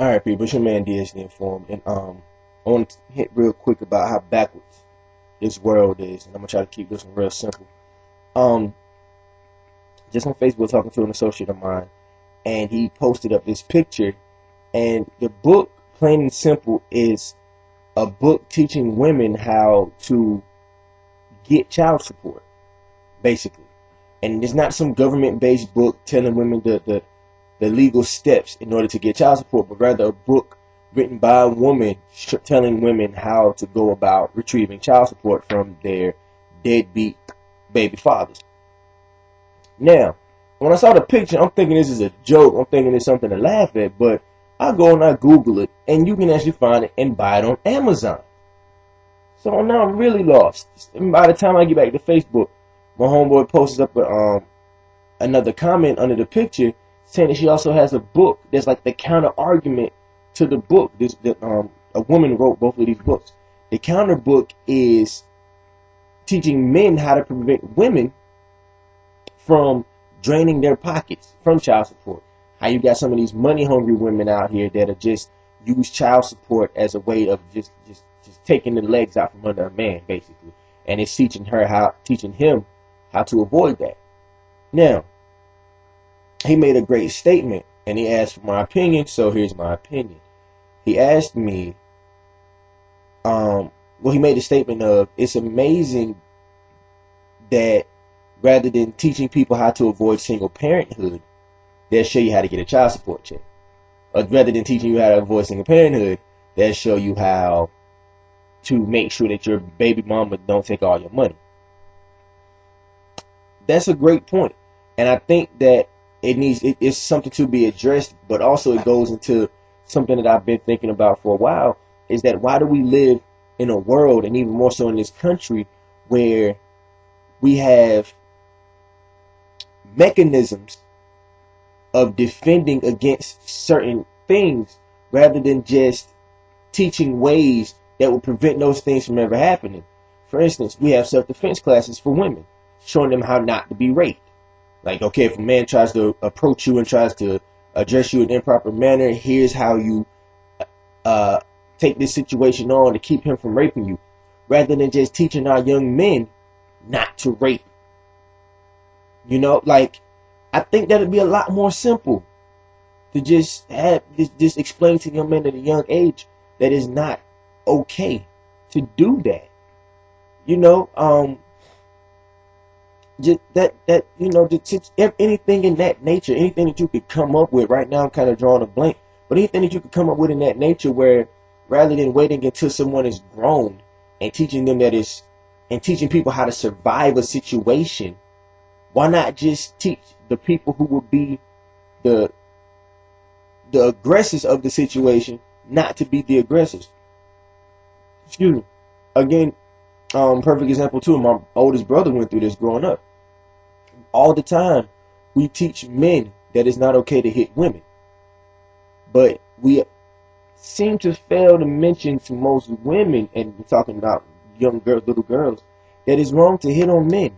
All right, people, it's your man Diaz the Informed, and I want to hit real quick about how backwards this world is, and I'm gonna try to keep this one real simple. Um, just on Facebook, talking to an associate of mine, and he posted up this picture, and the book, plain and simple, is a book teaching women how to get child support, basically. And it's not some government-based book telling women the legal steps in order to get child support, but rather a book written by a woman telling women how to go about retrieving child support from their deadbeat baby fathers. Now, when I saw the picture, I'm thinking this is a joke. I'm thinking it's something to laugh at, but I go and I Google it, and you can actually find it and buy it on Amazon. So now I'm really lost. And by the time I get back to Facebook, my homeboy posts up another comment under the picture saying that she also has a book that's like the counter argument to the book. A woman wrote both of these books. The counter book is teaching men how to prevent women from draining their pockets from child support. How you got some of these money hungry women out here that are just use child support as a way of just taking the legs out from under a man, basically. And it's teaching him how to avoid that. Now, he made a great statement and he asked for my opinion, so here's my opinion. He asked me, he made a statement of, it's amazing that rather than teaching people how to avoid single parenthood, they'll show you how to get a child support check. Or rather than teaching you how to avoid single parenthood, they'll show you how to make sure that your baby mama don't take all your money. That's a great point. And I think that it's something to be addressed, but also it goes into something that I've been thinking about for a while, is that why do we live in a world, and even more so in this country, where we have mechanisms of defending against certain things rather than just teaching ways that will prevent those things from ever happening. For instance, we have self-defense classes for women, showing them how not to be raped. Like, okay, if a man tries to approach you and tries to address you in an improper manner, here's how you take this situation on to keep him from raping you, rather than just teaching our young men not to rape. You know, like, I think that would be a lot more simple to just explain to young men at a young age that it's not okay to do that. You know, just anything in that nature, anything that you could come up with. Right now I'm kind of drawing a blank, but anything that you could come up with in that nature, where rather than waiting until someone is grown and teaching people how to survive a situation, why not just teach the people who would be the aggressors of the situation not to be the aggressors? Excuse me. Again, perfect example too. My oldest brother went through this growing up. All the time, we teach men that it's not okay to hit women, but we seem to fail to mention to most women, and we're talking about young girls, little girls, that it's wrong to hit on men.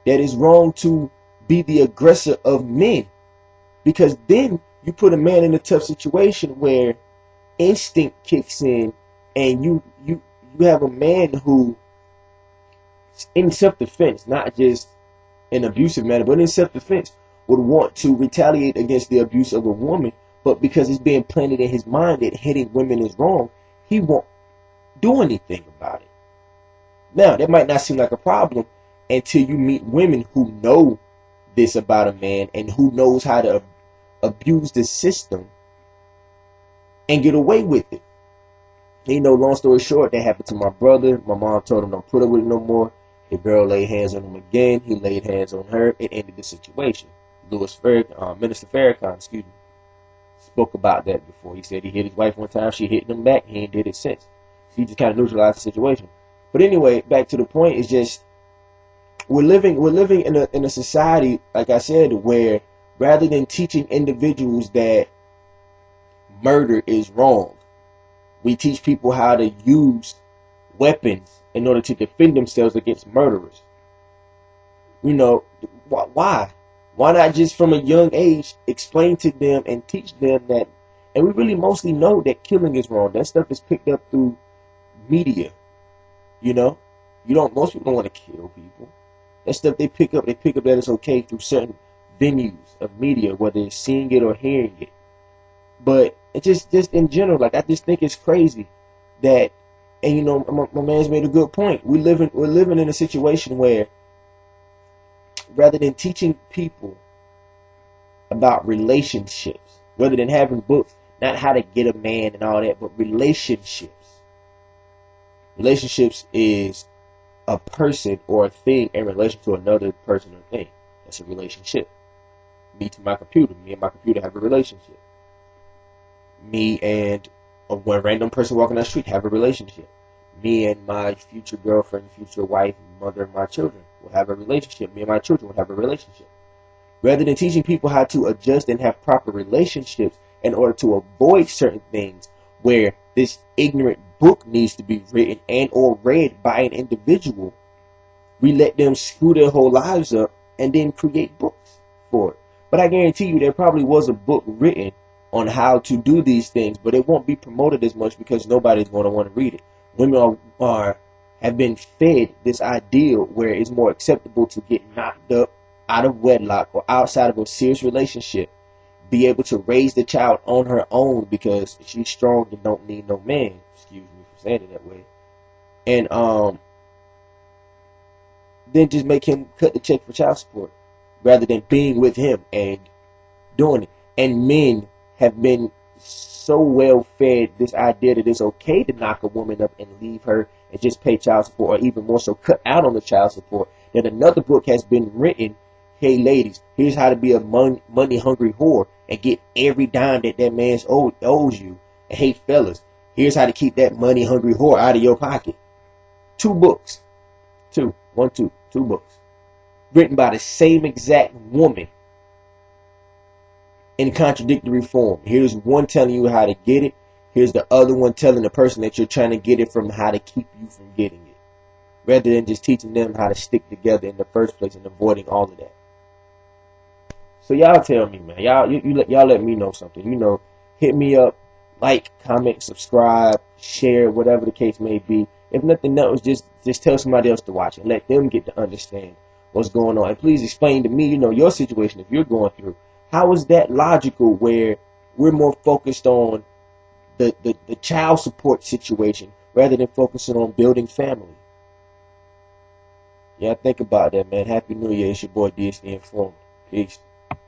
That it's wrong to be the aggressor of men, because then you put a man in a tough situation where instinct kicks in, and you have a man who, in self-defense, not just an abusive manner, but in self-defense, would want to retaliate against the abuse of a woman, but because it's being planted in his mind that hitting women is wrong, he won't do anything about it. Now, that might not seem like a problem until you meet women who know this about a man and who knows how to abuse the system and get away with it. You know, long story short, that happened to my brother. My mom told him don't put up with it no more. The girl laid hands on him again. He laid hands on her. It ended the situation. Minister Farrakhan, spoke about that before. He said he hit his wife one time. She hit him back. He ain't did it since. He just kind of neutralized the situation. But anyway, back to the point is just we're living in a society, like I said, where rather than teaching individuals that murder is wrong, we teach people how to use weapons in order to defend themselves against murderers. You know, why? Why not just from a young age explain to them and teach them that And we really mostly know that killing is wrong. That stuff is picked up through media. You know, most people don't want to kill people. That stuff they pick up that it's okay through certain venues of media, whether it's seeing it or hearing it. But it just in general, like, I just think it's crazy that, and you know, my man's made a good point. We're living in a situation where, rather than teaching people about relationships, rather than having books, not how to get a man and all that, but relationships. Relationships is a person or a thing in relation to another person or thing. That's a relationship. Me to my computer. Me and my computer have a relationship. Me and one random person walking down the street have a relationship. Me and my future girlfriend, future wife, mother of my children will have a relationship. Me and my children will have a relationship. Rather than teaching people how to adjust and have proper relationships in order to avoid certain things where this ignorant book needs to be written and or read by an individual, we let them screw their whole lives up and then create books for it. But I guarantee you there probably was a book written on how to do these things, but it won't be promoted as much because nobody's going to want to read it. Women have been fed this ideal where it's more acceptable to get knocked up out of wedlock or outside of a serious relationship, be able to raise the child on her own because she's strong and don't need no man. Excuse me for saying it that way. And then just make him cut the check for child support rather than being with him and doing it. And men have been so well fed this idea that it's okay to knock a woman up and leave her and just pay child support, or even more so cut out on the child support, that another book has been written. Hey ladies, here's how to be a money hungry whore and get every dime that man owes you. And hey fellas, here's how to keep that money hungry whore out of your pocket. 2 books. 2 books. Written by the same exact woman in contradictory form. Here's one telling you how to get it. Here's the other one telling the person that you're trying to get it from how to keep you from getting it. Rather than just teaching them how to stick together in the first place and avoiding all of that. So y'all tell me, man. Y'all let me know something. You know, hit me up, like, comment, subscribe, share, whatever the case may be. If nothing else, just tell somebody else to watch and let them get to understand what's going on. And please explain to me, you know, your situation if you're going through. How is that logical where we're more focused on the child support situation rather than focusing on building family? Yeah, think about that, man. Happy New Year. It's your boy DSD Informed. Peace.